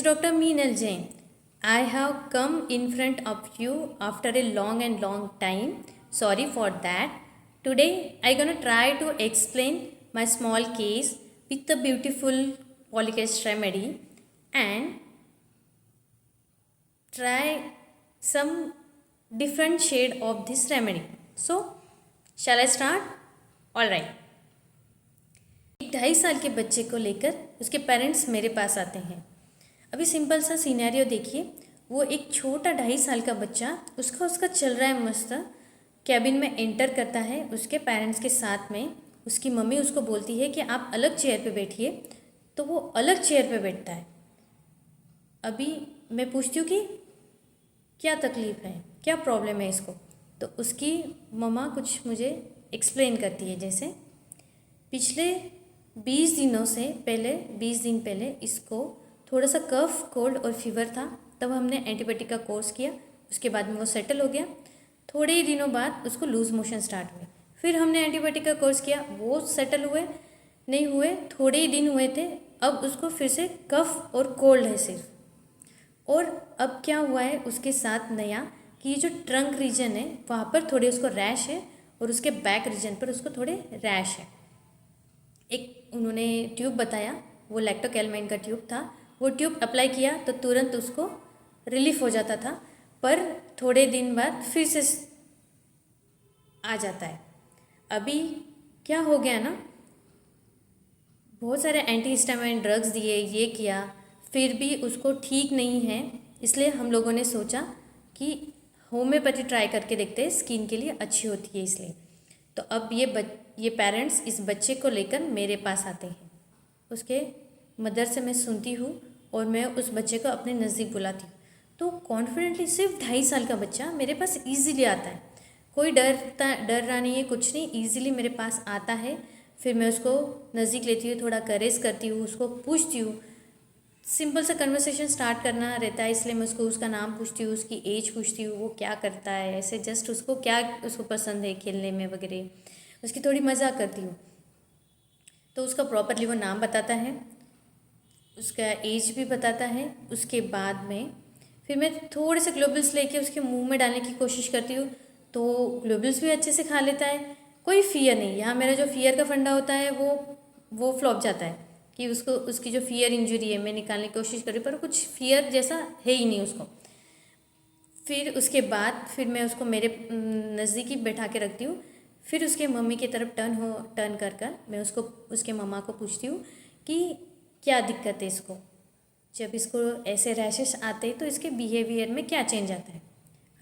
Dr. Meenal Jain. I have come in front of you after a long time. Sorry for that. Today I gonna try to explain my small case with the beautiful polycast remedy and try some different shade of this remedy. So, shall I start? All right. एक 2.5 साल के बच्चे को लेकर उसके parents मेरे पास आते हैं। अभी सिंपल सा सिनेरियो देखिए, वो एक छोटा 2.5 साल का बच्चा उसका चल रहा है मस्त, कैबिन में एंटर करता है उसके पेरेंट्स के साथ में। उसकी मम्मी उसको बोलती है कि आप अलग चेयर पे बैठिए, तो वो अलग चेयर पे बैठता है। अभी मैं पूछती हूँ कि क्या तकलीफ़ है, क्या प्रॉब्लम है इसको, तो उसकी मम्मा कुछ मुझे एक्सप्लेन करती है। जैसे पिछले 20 दिन पहले इसको थोड़ा सा कफ, कोल्ड और फीवर था, तब हमने एंटीबायोटिक का कोर्स किया। उसके बाद में वो सेटल हो गया। थोड़े ही दिनों बाद उसको लूज़ मोशन स्टार्ट हुए, फिर हमने एंटीबायोटिक का कोर्स किया, वो सेटल नहीं हुए, थोड़े ही दिन हुए थे। अब उसको फिर से कफ और कोल्ड है सिर्फ। और अब क्या हुआ है उसके साथ नया कि ये जो ट्रंक रीजन है वहाँ पर थोड़े उसको रैश है और उसके बैक रीजन पर उसको थोड़े रैश है। एक उन्होंने ट्यूब बताया, वो लैक्टोकैलमाइन का ट्यूब था। वो ट्यूब अप्लाई किया तो तुरंत उसको रिलीफ हो जाता था, पर थोड़े दिन बाद फिर से आ जाता है। अभी क्या हो गया ना, बहुत सारे एंटीहिस्टामाइन ड्रग्स दिए, ये किया, फिर भी उसको ठीक नहीं है। इसलिए हम लोगों ने सोचा कि होम्योपैथी ट्राई करके देखते हैं, स्किन के लिए अच्छी होती है इसलिए। तो अब ये पेरेंट्स इस बच्चे को लेकर मेरे पास आते हैं। उसके मदर से मैं सुनती हूँ और मैं उस बच्चे को अपने नज़दीक बुलाती हूँ। तो कॉन्फिडेंटली सिर्फ 2.5 साल का बच्चा मेरे पास ईजीली आता है, कोई डर रहा नहीं है, कुछ नहीं, ईजीली मेरे पास आता है। फिर मैं उसको नज़दीक लेती हूँ, थोड़ा करेज करती हूँ, उसको पूछती हूँ। सिंपल सा कन्वर्सेशन स्टार्ट करना रहता है, इसलिए मैं उसका नाम पूछती हूँ, उसकी एज पूछती हूँ, वो क्या करता है, ऐसे जस्ट उसको क्या उसको पसंद है खेलने में वगैरह, उसकी थोड़ी मजाक करती हूँ। तो उसका प्रॉपरली वो नाम बताता है, उसका एज भी बताता है। उसके बाद में फिर मैं थोड़े से ग्लोबल्स लेके उसके मुंह में डालने की कोशिश करती हूँ, तो ग्लोबल्स भी अच्छे से खा लेता है। कोई फियर नहीं, यहाँ मेरा जो फियर का फंडा होता है वो फ्लॉप जाता है कि उसकी जो फियर इंजरी है मैं निकालने की कोशिश कर रही हूँ, पर कुछ फियर जैसा है ही नहीं उसको। फिर उसके बाद फिर मैं उसको मेरे नज़दीकी बैठा के रखती हूँ। फिर उसके मम्मी की तरफ टर्न कर मैं उसके मम्मा को पूछती हूँ कि क्या दिक्कत है इसको, जब इसको ऐसे रैशेस आते हैं तो इसके बिहेवियर में क्या चेंज आता है,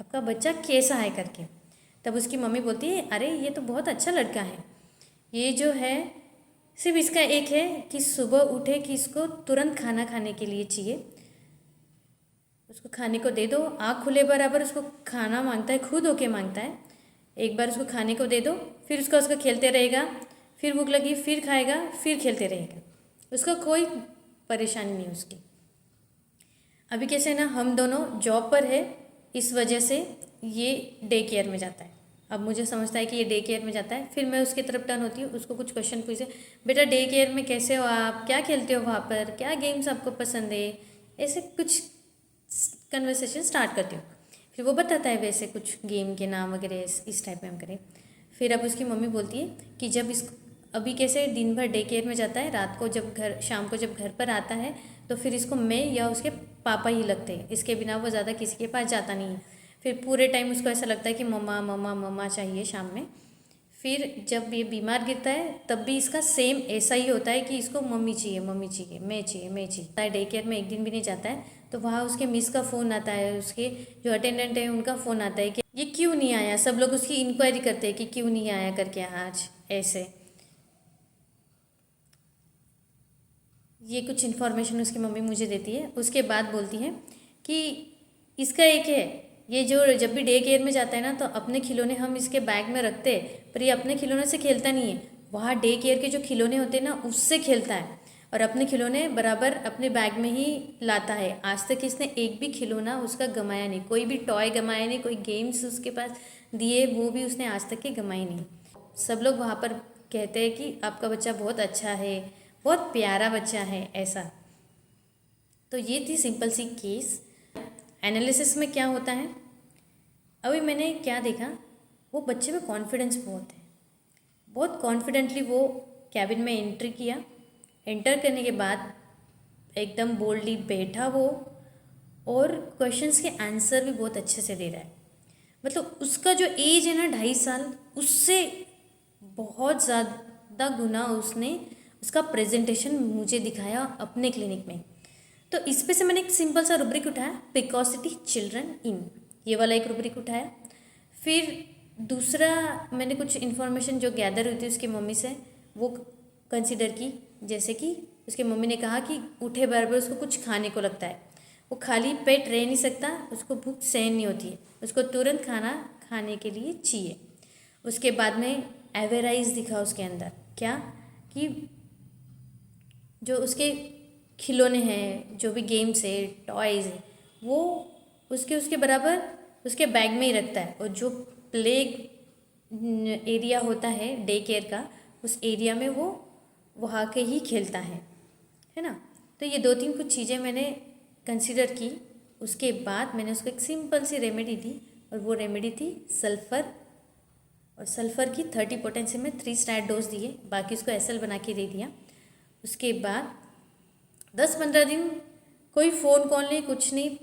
आपका बच्चा कैसा है करके। तब उसकी मम्मी बोलती है, अरे ये तो बहुत अच्छा लड़का है, ये जो है सिर्फ इसका एक है कि सुबह उठे कि इसको तुरंत खाना खाने के लिए चाहिए, उसको खाने को दे दो, आँख खुले बराबर उसको खाना मांगता है, खुद होके मांगता है। एक बार उसको खाने को दे दो, फिर उसका खेलते रहेगा, फिर भूख लगी फिर खाएगा, फिर खेलते रहेगा, उसका कोई परेशानी नहीं उसकी। अभी कैसे ना हम दोनों जॉब पर है, इस वजह से ये डे केयर में जाता है। अब मुझे समझता है कि ये डे केयर में जाता है। फिर मैं उसकी तरफ टर्न होती हूँ, उसको कुछ क्वेश्चन पूछे, बेटा डे केयर में कैसे हो आप, क्या खेलते हो वहाँ पर, क्या गेम्स आपको पसंद है, ऐसे कुछ कन्वर्सेशन स्टार्ट करती हूँ। फिर वो बताता है वैसे कुछ गेम के नाम वगैरह, इस टाइप में हम करें। फिर अब उसकी मम्मी बोलती है कि जब अभी कैसे दिन भर डे केयर में जाता है, रात को शाम को जब घर पर आता है तो फिर इसको मैं या उसके पापा ही लगते हैं, इसके बिना वो ज़्यादा किसी के पास जाता नहीं है। फिर पूरे टाइम उसको ऐसा लगता है कि मम्मा मम्मा मम्मा चाहिए शाम में। फिर जब ये बीमार गिरता है तब भी इसका सेम ऐसा ही होता है कि इसको मम्मी चाहिए, मैं चाहिए। डे केयर में एक दिन भी नहीं जाता है तो वहाँ उसके मिस का फ़ोन आता है, उसके जो अटेंडेंट है उनका फ़ोन आता है कि ये क्यों नहीं आया। सब लोग उसकी इंक्वायरी करते हैं कि क्यों नहीं आया करके आज, ऐसे ये कुछ इन्फॉर्मेशन उसकी मम्मी मुझे देती है। उसके बाद बोलती है कि इसका एक है, ये जो जब भी डे केयर में जाता है ना तो अपने खिलौने हम इसके बैग में रखते हैं, पर ये अपने खिलौने से खेलता नहीं है। वहाँ डे केयर के जो खिलौने होते हैं ना उससे खेलता है, और अपने खिलौने बराबर अपने बैग में ही लाता है। आज तक इसने एक भी खिलौना उसका गमाया नहीं, कोई भी टॉय गमाया नहीं, कोई गेम्स उसके पास दिए वो भी उसने आज तक के गमाए नहीं। सब लोग वहाँ पर कहते हैं कि आपका बच्चा बहुत अच्छा है, बहुत प्यारा बच्चा है ऐसा। तो ये थी सिंपल सी केस। एनालिसिस में क्या होता है, अभी मैंने क्या देखा, वो बच्चे में कॉन्फिडेंस बहुत है, बहुत कॉन्फिडेंटली वो कैबिन में एंट्री किया। एंटर करने के बाद एकदम बोल्डली बैठा वो, और क्वेश्चंस के आंसर भी बहुत अच्छे से दे रहा है। मतलब उसका जो एज है ना 2.5 साल, उससे बहुत ज़्यादा गुना उसने उसका प्रेजेंटेशन मुझे दिखाया अपने क्लिनिक में। तो इस पे से मैंने एक सिंपल सा रुब्रिक उठाया, पिकॉसिटी चिल्ड्रन इन, ये वाला एक रुब्रिक उठाया। फिर दूसरा मैंने कुछ इन्फॉर्मेशन जो गैदर हुई थी उसकी मम्मी से वो कंसिडर की, जैसे कि उसके मम्मी ने कहा कि उठे बराबर उसको कुछ खाने को लगता है, वो खाली पेट रह नहीं सकता, उसको भूख सहन नहीं होती है, उसको तुरंत खाना खाने के लिए चाहिए। उसके बाद में एवराइज दिखा उसके अंदर, क्या कि जो उसके खिलौने हैं, जो भी गेम्स है, टॉयज़ है, वो उसके बराबर उसके बैग में ही रखता है। और जो प्ले एरिया होता है डे केयर का, उस एरिया में वो वहाँ के ही खेलता है ना। तो ये 2-3 कुछ चीज़ें मैंने कंसिडर की। उसके बाद मैंने उसको एक सिंपल सी रेमेडी दी, और वो रेमेडी थी सल्फ़र। और सल्फ़र की 30 पोटेंसी में 3 स्टार डोज दिए, बाकी उसको एसएल बना के दे दिया। उसके बाद 10-15 दिन कोई फ़ोन कॉल नहीं, कुछ नहीं,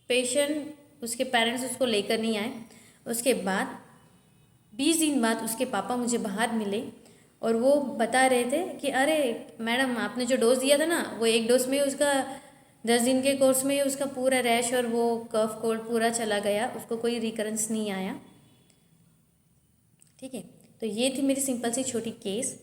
पेशेंट उसके पेरेंट्स उसको लेकर नहीं आए। उसके बाद 20 दिन बाद उसके पापा मुझे बाहर मिले, और वो बता रहे थे कि अरे मैडम, आपने जो डोज दिया था ना, वो एक डोज में उसका 10 दिन के कोर्स में उसका पूरा रैश और वो कफ कोल्ड पूरा चला गया, उसको कोई रिकरेंस नहीं आया। ठीक है, तो ये थी मेरी सिंपल सी छोटी केस।